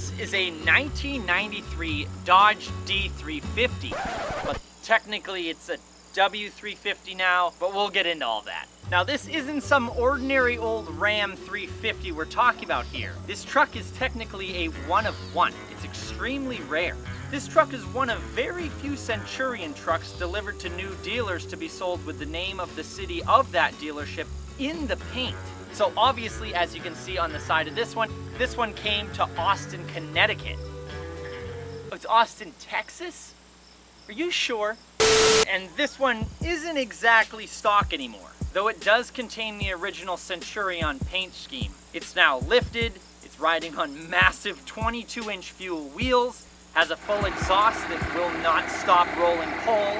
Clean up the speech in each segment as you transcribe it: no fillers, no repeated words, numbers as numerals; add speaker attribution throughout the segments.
Speaker 1: This is a 1993 Dodge D350, but technically it's a W350 now, but we'll get into all that. Now this isn't some ordinary old Ram 350 we're talking about here. This truck is technically a one of one. It's extremely rare. This truck is one of very few Centurion trucks delivered to new dealers to be sold with the name of the city of that dealership in the paint. So obviously, as you can see on the side of this one came to Austin, Connecticut. Oh, it's Austin, Texas? Are you sure? And this one isn't exactly stock anymore, though it does contain the original Centurion paint scheme. It's now lifted, it's riding on massive 22-inch fuel wheels, has a full exhaust that will not stop rolling coal.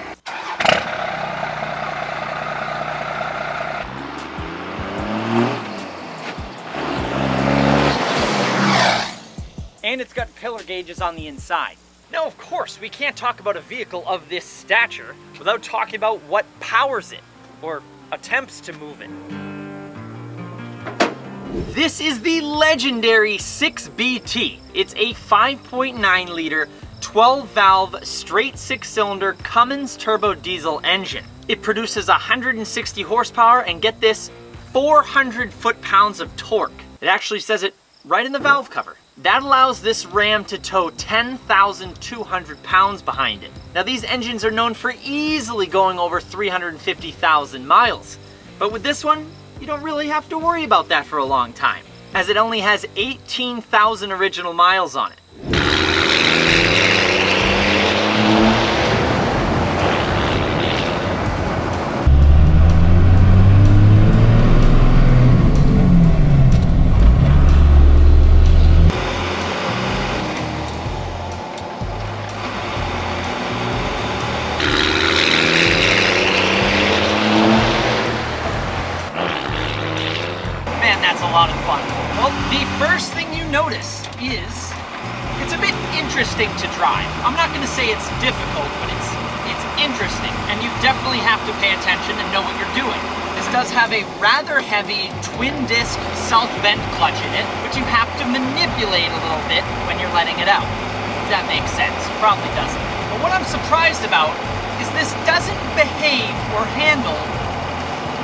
Speaker 1: And it's got pillar gauges on the inside. Now, of course, we can't talk about a vehicle of this stature without talking about what powers it, or attempts to move it. This is the legendary 6BT. It's a 5.9 liter, 12-valve, straight 6-cylinder Cummins turbo diesel engine. It produces 160 horsepower and, get this, 400 foot-pounds of torque. It actually says it right in the valve cover. That allows this Ram to tow 10,200 pounds behind it. Now these engines are known for easily going over 350,000 miles, but with this one, you don't really have to worry about that for a long time, as it only has 18,000 original miles on it. A lot of fun. Well, the first thing you notice is it's a bit interesting to drive. I'm not going to say it's difficult, but it's interesting, and you definitely have to pay attention and know what you're doing. This does have a rather heavy twin-disc self-bend clutch in it, which you have to manipulate a little bit when you're letting it out. If that makes sense. Probably doesn't. But what I'm surprised about is this doesn't behave or handle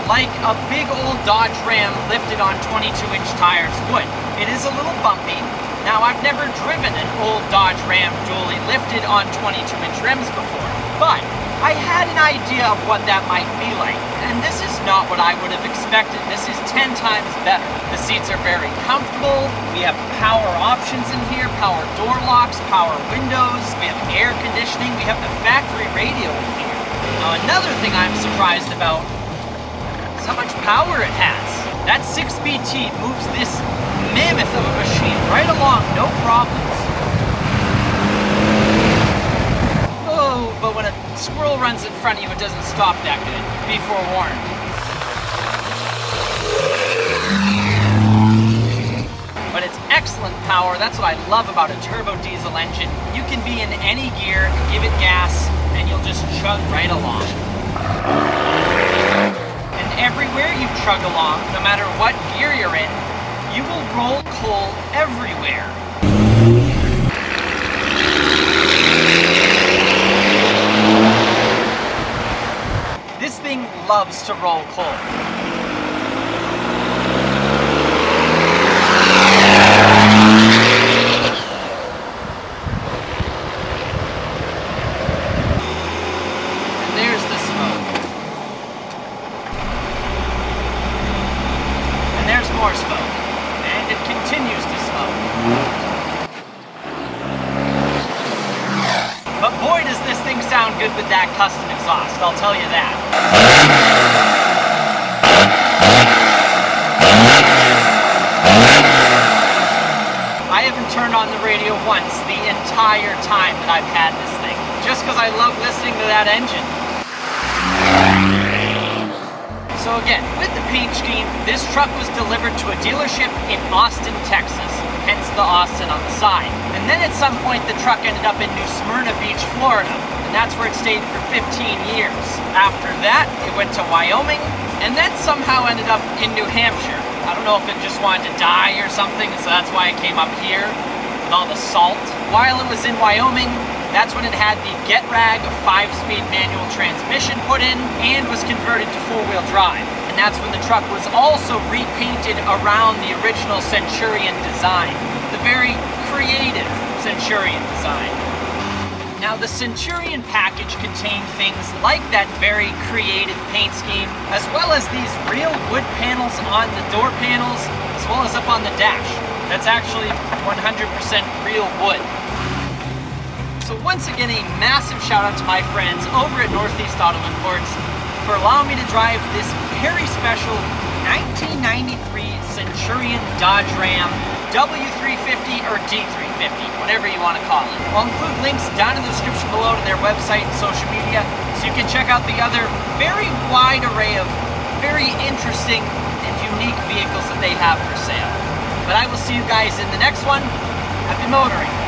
Speaker 1: like a big old Dodge Ram lifted on 22-inch tires would. It is a little bumpy. Now, I've never driven an old Dodge Ram dually lifted on 22-inch rims before, but I had an idea of what that might be like, and this is not what I would have expected. This is 10 times better. The seats are very comfortable. We have power options in here, power door locks, power windows, we have air conditioning, we have the factory radio in here. Now, another thing I'm surprised about how much power it has. That 6BT moves this mammoth of a machine right along, no problems. Oh, but when a squirrel runs in front of you, it doesn't stop that good. Be forewarned. But it's excellent power. That's what I love about a turbo diesel engine. You can be in any gear, give it gas, and you'll just chug right along. Everywhere you chug along, no matter what gear you're in, you will roll coal everywhere. This thing loves to roll coal. More smoke, and it continues to smoke. But boy, does this thing sound good with that custom exhaust, I'll tell you that. I haven't turned on the radio once the entire time that I've had this thing, just because I love listening to that engine. So again, with the paint scheme, this truck was delivered to a dealership in Austin, Texas, hence the Austin on the side. And then at some point, the truck ended up in New Smyrna Beach, Florida, and that's where it stayed for 15 years. After that, it went to Wyoming, and then somehow ended up in New Hampshire. I don't know if it just wanted to die or something, so that's why it came up here. with all the salt. While it was in Wyoming, that's when it had the GetRag 5-speed manual transmission put in and was converted to 4-wheel drive. And that's when the truck was also repainted around the original Centurion design, the very creative Centurion design. Now the Centurion package contained things like that very creative paint scheme, as well as these real wood panels on the door panels, as well as up on the dash. That's actually 100% real wood. So once again, a massive shout out to my friends over at Northeast Auto Imports for allowing me to drive this very special 1993 Centurion Dodge Ram W350 or D350, whatever you want to call it. I'll include links down in the description below to their website and social media, so you can check out the other very wide array of very interesting and unique vehicles that they have for sale. But I will see you guys in the next one. Happy motoring!